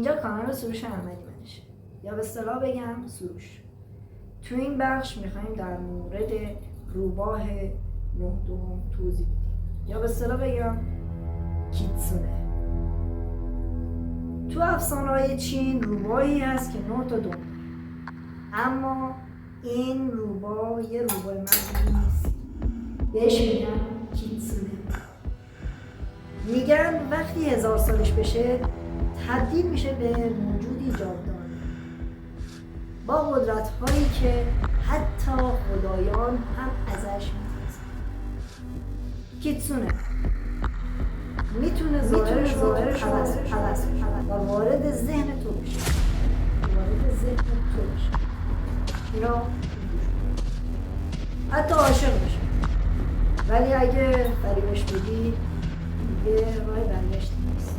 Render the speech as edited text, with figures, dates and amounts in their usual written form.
اینجا کانال سروش احمدی منشه، یا به اصطلاح بگم سروش. تو این بخش میخوایم در مورد روباه 9 توضیح بدیم، یا به اصطلاح بگم کیتسونه. تو افسانه‌های چین روباهی هست که 9 تا دنبال، اما این روباه یه روباه معمولی نیست، بهش میگن کیتسونه. میگن وقتی 1000 سالش بشه تبدیل میشه به موجودی جاودانه با قدرت هایی که حتی خدایان هم ازش میترسن. کیتسونه میتونه ظاهرش رو حوض و وارد ذهن تو بشه، اینا حتی عاشق بشه، ولی اگه فریبش بدی دیگه راه برگشت نیست.